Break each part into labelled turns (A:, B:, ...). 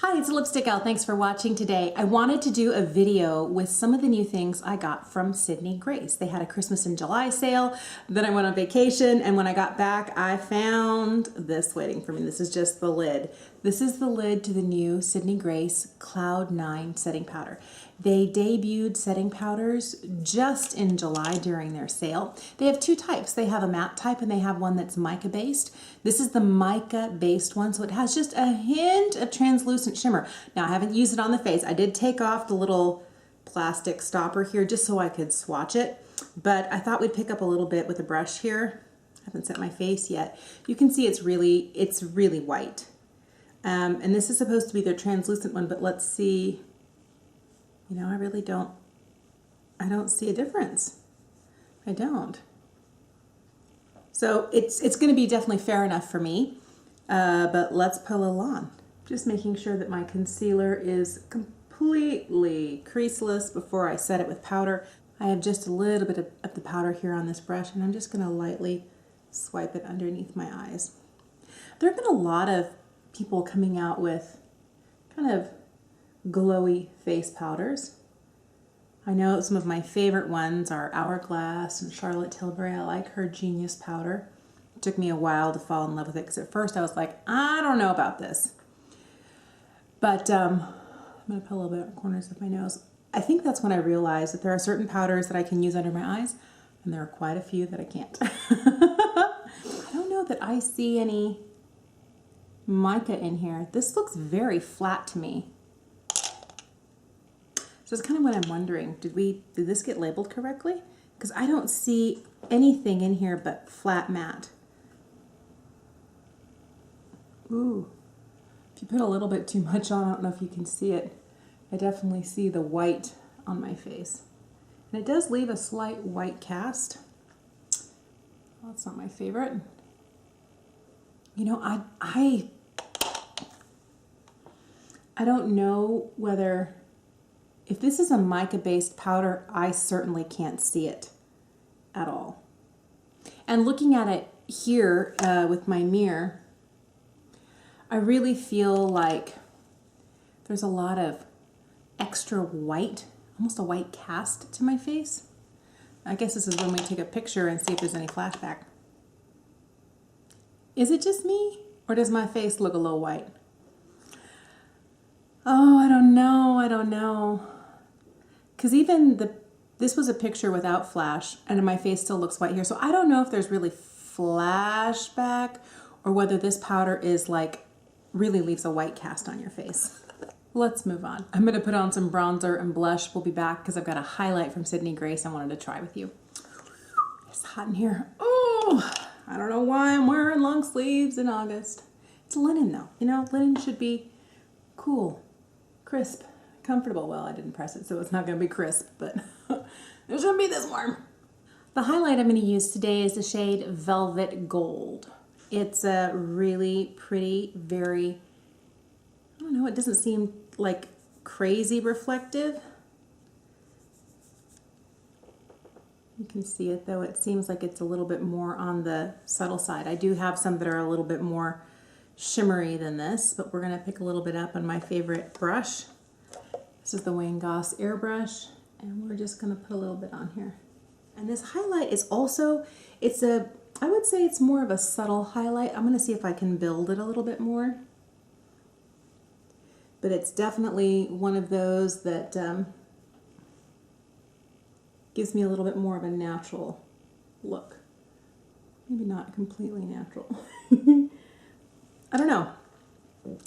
A: Hi, it's Lipstick Gal. Thanks for watching today. I wanted to do a video with some of the new things I got from Sydney Grace. They had a Christmas in July sale, then I went on vacation, and when I got back, I found this waiting for me. This is just the lid. This is the lid to the new Sydney Grace Cloud 9 setting powder. They debuted setting powders just in July during their sale. They have two types. They have a matte type and they have one that's mica based. This is the mica based one, so it has just a hint of translucent shimmer. Now I haven't used it on the face. I did take off the little plastic stopper here just so I could swatch it, but I thought we'd pick up a little bit with a brush here. I haven't set my face yet. You can see it's really white. And this is supposed to be their translucent one, but let's see. You know, I don't see a difference. I don't. So it's going to be definitely fair enough for me, but let's put a little on. Just making sure that my concealer is completely creaseless before I set it with powder. I have just a little bit of the powder here on this brush, and I'm just going to lightly swipe it underneath my eyes. There have been a lot of people coming out with kind of glowy face powders. I know some of my favorite ones are Hourglass and Charlotte Tilbury. I like her Genius powder. It took me a while to fall in love with it because at first I was like, I don't know about this. But I'm going to put a little bit on the corners of my nose. I think that's when I realized that there are certain powders that I can use under my eyes, and there are quite a few that I can't. I don't know that I see any mica in here. This looks very flat to me. So it's kind of what I'm wondering. Did this get labeled correctly? Because I don't see anything in here but flat matte. Ooh, if you put a little bit too much on, I don't know if you can see it. I definitely see the white on my face. And it does leave a slight white cast. Well, that's not my favorite. You know, I don't know whether, if this is a mica-based powder, I certainly can't see it at all. And looking at it here with my mirror, I really feel like there's a lot of extra white, almost a white cast to my face. I guess this is when we take a picture and see if there's any flashback. Is it just me, or does my face look a little white? Oh, I don't know. Because even this was a picture without flash, and my face still looks white here. So I don't know if there's really flashback or whether this powder is like, really leaves a white cast on your face. Let's move on. I'm going to put on some bronzer and blush. We'll be back because I've got a highlight from Sydney Grace I wanted to try with you. It's hot in here. Oh, I don't know why I'm wearing long sleeves in August. It's linen though. You know, linen should be cool, crisp, comfortable. Well, I didn't press it, so it's not going to be crisp, but it shouldn't be this warm. The highlight I'm going to use today is the shade Velvet Gold. It's a really pretty, very, I don't know, it doesn't seem like crazy reflective. You can see it though. It seems like it's a little bit more on the subtle side. I do have some that are a little bit more shimmery than this, but we're going to pick a little bit up on my favorite brush. This is the Wayne Goss airbrush, and we're just going to put a little bit on here. And this highlight is also, I would say it's more of a subtle highlight. I'm going to see if I can build it a little bit more. But it's definitely one of those that gives me a little bit more of a natural look. Maybe not completely natural. I don't know.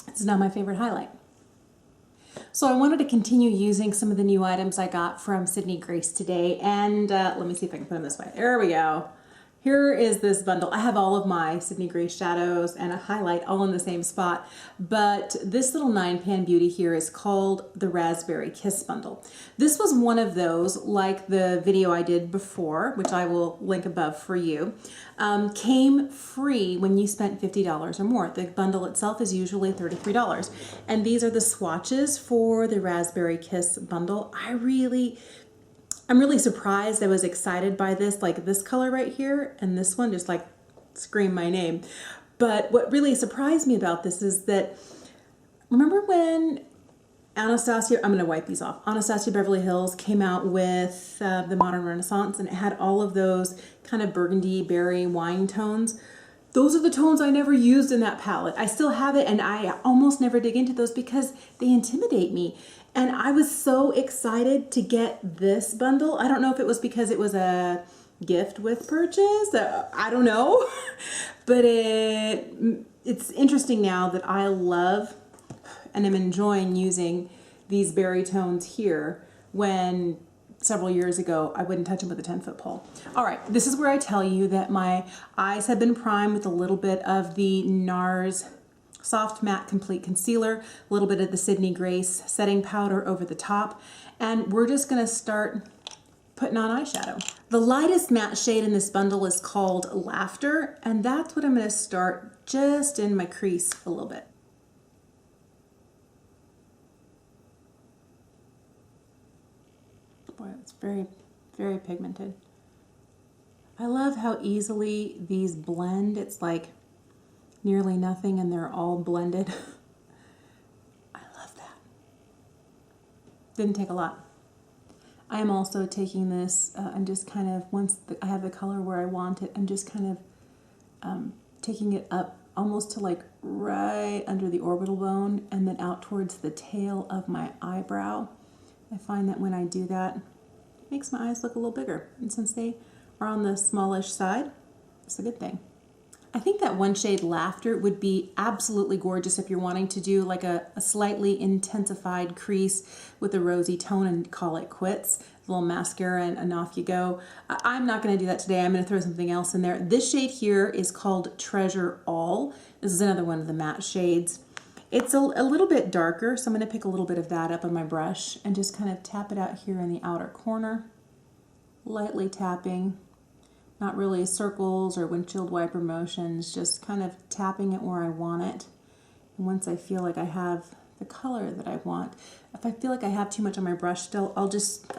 A: It's not my favorite highlight. So I wanted to continue using some of the new items I got from Sydney Grace today, and let me see if I can put them this way. There we go. Here is this bundle. I have all of my Sydney Grace shadows and a highlight all in the same spot, but this little 9-pan beauty here is called the Raspberry Kiss Bundle. This was one of those, like the video I did before, which I will link above for you, came free when you spent $50 or more. The bundle itself is usually $33, and these are the swatches for the Raspberry Kiss Bundle. I'm really surprised. I was excited by this, like this color right here, and this one just like scream my name. But what really surprised me about this is that remember when Anastasia, I'm going to wipe these off. Anastasia Beverly Hills came out with the Modern Renaissance, and it had all of those kind of burgundy berry wine tones. Those are the tones I never used in that palette. I still have it, and I almost never dig into those because they intimidate me. And I was so excited to get this bundle. I don't know if it was because it was a gift with purchase. I don't know. But it's interesting now that I love and I'm enjoying using these berry tones here when several years ago I wouldn't touch them with a 10-foot pole. All right, this is where I tell you that my eyes have been primed with a little bit of the NARS Soft Matte Complete Concealer, a little bit of the Sydney Grace setting powder over the top, and we're just gonna start putting on eyeshadow. The lightest matte shade in this bundle is called Laughter, and that's what I'm gonna start just in my crease a little bit. Boy, it's very, very pigmented. I love how easily these blend. It's like nearly nothing and they're all blended. I love that. Didn't take a lot. I am also taking this, I'm just kind of, once I have the color where I want it, I'm just kind of taking it up almost to like right under the orbital bone and then out towards the tail of my eyebrow. I find that when I do that, it makes my eyes look a little bigger. And since they are on the smallish side, it's a good thing. I think that one shade Laughter would be absolutely gorgeous if you're wanting to do like a slightly intensified crease with a rosy tone and call it quits. A little mascara and off you go. I'm not going to do that today. I'm going to throw something else in there. This shade here is called Treasure All. This is another one of the matte shades. It's a little bit darker, so I'm going to pick a little bit of that up on my brush and just kind of tap it out here in the outer corner. Lightly tapping. Not really circles or windshield wiper motions, just kind of tapping it where I want it. And once I feel like I have the color that I want, if I feel like I have too much on my brush still, I'll just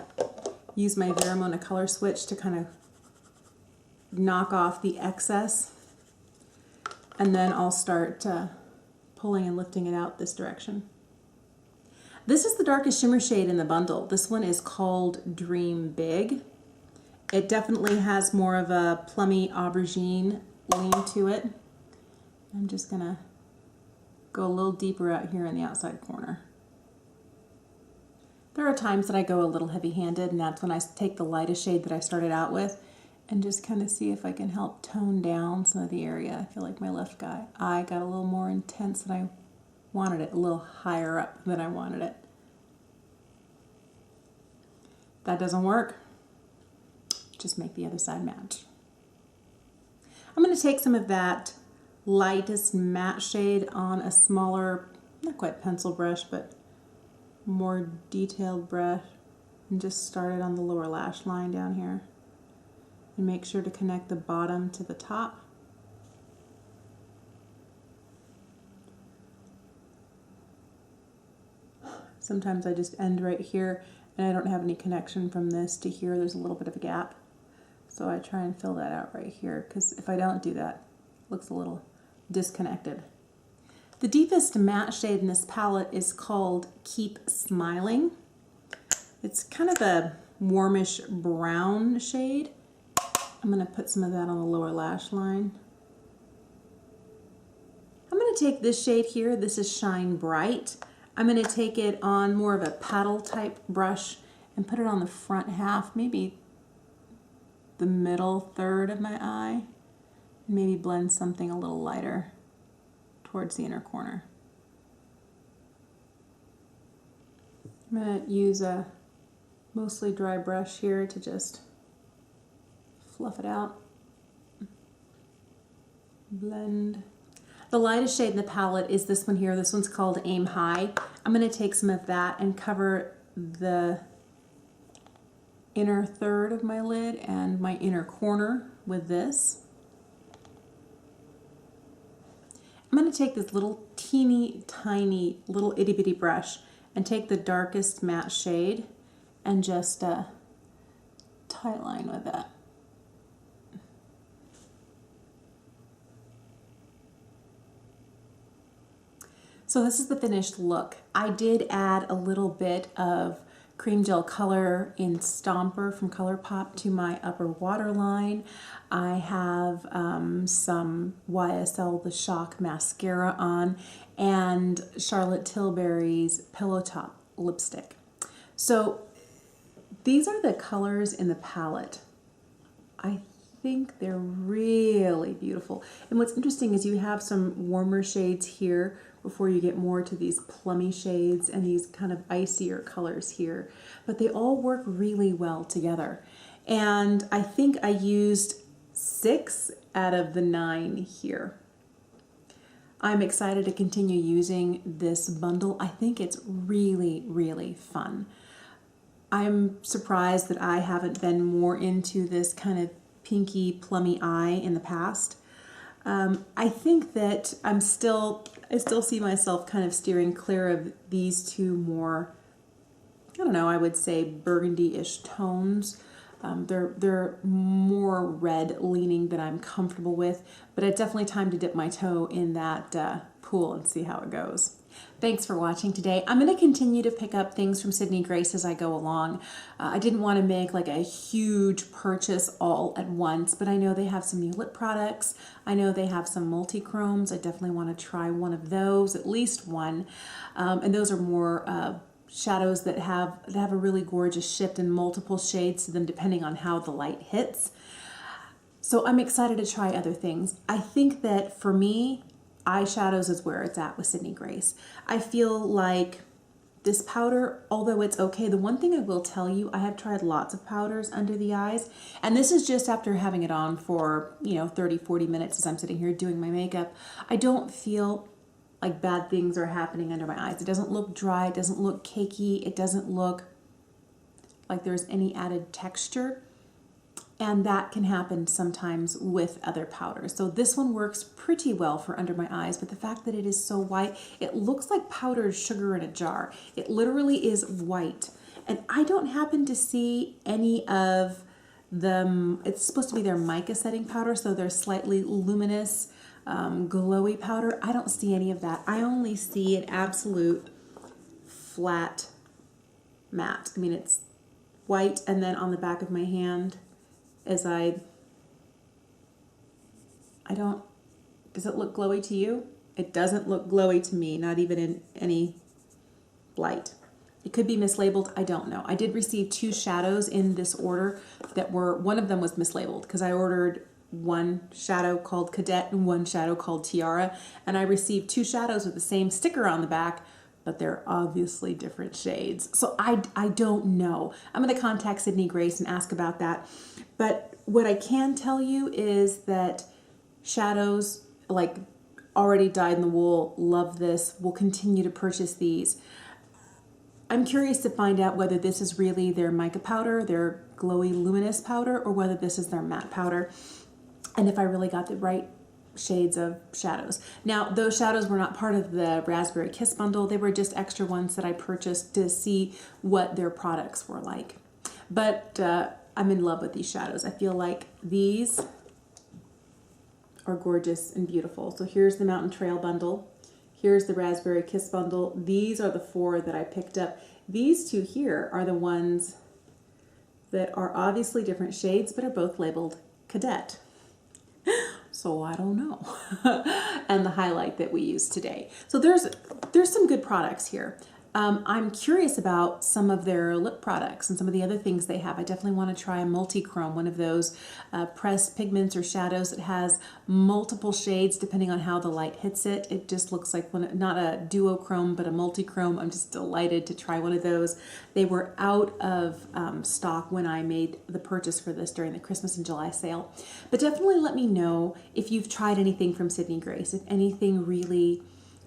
A: use my Veramona color switch to kind of knock off the excess. And then I'll start pulling and lifting it out this direction. This is the darkest shimmer shade in the bundle. This one is called Dream Big. It definitely has more of a plummy aubergine lean to it. I'm just gonna go a little deeper out here in the outside corner. There are times that I go a little heavy-handed, and that's when I take the lightest shade that I started out with and just kind of see if I can help tone down some of the area. I feel like my left eye got a little more intense than I wanted it, a little higher up than I wanted it. That doesn't work. Just make the other side match. I'm going to take some of that lightest matte shade on a smaller, not quite pencil brush, but more detailed brush, and just start it on the lower lash line down here. And make sure to connect the bottom to the top. Sometimes I just end right here and I don't have any connection from this to here. There's a little bit of a gap. So I try and fill that out right here, because if I don't do that, it looks a little disconnected. The deepest matte shade in this palette is called Keep Smiling. It's kind of a warmish brown shade. I'm going to put some of that on the lower lash line. I'm going to take this shade here. This is Shine Bright. I'm going to take it on more of a paddle type brush and put it on the front half, maybe the middle third of my eye, and maybe blend something a little lighter towards the inner corner. I'm going to use a mostly dry brush here to just fluff it out. Blend. The lightest shade in the palette is this one here. This one's called Aim High. I'm going to take some of that and cover the inner third of my lid and my inner corner with this. I'm going to take this little teeny tiny little itty bitty brush and take the darkest matte shade and just tight line with that. So this is the finished look. I did add a little bit of cream gel color in Stomper from Colourpop to my upper waterline. I have some YSL the Shock Mascara on and Charlotte Tilbury's Pillow Top lipstick. So these are the colors in the palette. I think they're really beautiful. And what's interesting is you have some warmer shades here before you get more to these plummy shades and these kind of icier colors here. But they all work really well together. And I think I used 6 out of the 9 here. I'm excited to continue using this bundle. I think it's really, really fun. I'm surprised that I haven't been more into this kind of pinky plummy eye in the past. I think that I still see myself kind of steering clear of these two more, I don't know, I would say burgundy-ish tones. They're more red leaning than I'm comfortable with, but it's definitely time to dip my toe in that pool and see how it goes. Thanks for watching today. I'm going to continue to pick up things from Sydney Grace as I go along. I didn't want to make like a huge purchase all at once, but I know they have some new lip products. I know they have some multi-chromes. I definitely want to try one of those, at least one. And those are more shadows that have a really gorgeous shift in multiple shades to them depending on how the light hits. So I'm excited to try other things. I think that for me, eyeshadows is where it's at with Sydney Grace. I feel like this powder, although it's okay, the one thing I will tell you, I have tried lots of powders under the eyes, and this is just after having it on for, 30, 40 minutes as I'm sitting here doing my makeup. I don't feel like bad things are happening under my eyes. It doesn't look dry, it doesn't look cakey, it doesn't look like there's any added texture. And that can happen sometimes with other powders. So this one works pretty well for under my eyes, but the fact that it is so white, it looks like powdered sugar in a jar. It literally is white. And I don't happen to see any of them. It's supposed to be their mica setting powder, so they're slightly luminous, glowy powder. I don't see any of that. I only see an absolute flat matte. I mean, it's white, and then on the back of my hand, as I don't, does it look glowy to you? It doesn't look glowy to me, not even in any light. It could be mislabeled, I don't know. I did receive 2 shadows in this order that were, one of them was mislabeled because I ordered one shadow called Cadet and one shadow called Tiara, and I received 2 shadows with the same sticker on the back, but they're obviously different shades. So I don't know. I'm gonna contact Sydney Grace and ask about that. But what I can tell you is that shadows, like already dyed in the wool, love this, will continue to purchase these. I'm curious to find out whether this is really their mica powder, their glowy luminous powder, or whether this is their matte powder, and if I really got the right shades of shadows. Now, those shadows were not part of the Raspberry Kiss bundle. They were just extra ones that I purchased to see what their products were like. But I'm in love with these shadows. I feel like these are gorgeous and beautiful. So here's the Mountain Trail bundle. Here's the Raspberry Kiss bundle. These are the 4 that I picked up. These 2 here are the ones that are obviously different shades, but are both labeled Cadet. So I don't know. And the highlight that we use today. So there's some good products here. I'm curious about some of their lip products and some of the other things they have. I definitely want to try a multi-chrome, one of those pressed pigments or shadows that has multiple shades depending on how the light hits it. It just looks like one, not a duochrome, but a multi-chrome. I'm just delighted to try one of those. They were out of stock when I made the purchase for this during the Christmas and July sale. But definitely let me know if you've tried anything from Sydney Grace, if anything really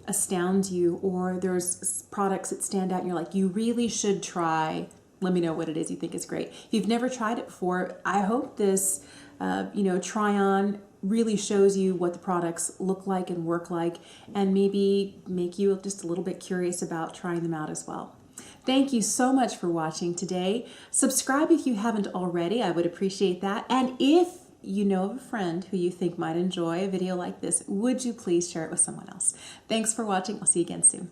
A: astounds you, or there's products that stand out and you're like, you really should try. Let me know what it is you think is great. If you've never tried it before, I hope this try on really shows you what the products look like and work like, and maybe make you just a little bit curious about trying them out as well. Thank you so much for watching today. Subscribe if you haven't already. I would appreciate that. And if you know of a friend who you think might enjoy a video like this, would you please share it with someone else? Thanks for watching. I'll see you again soon.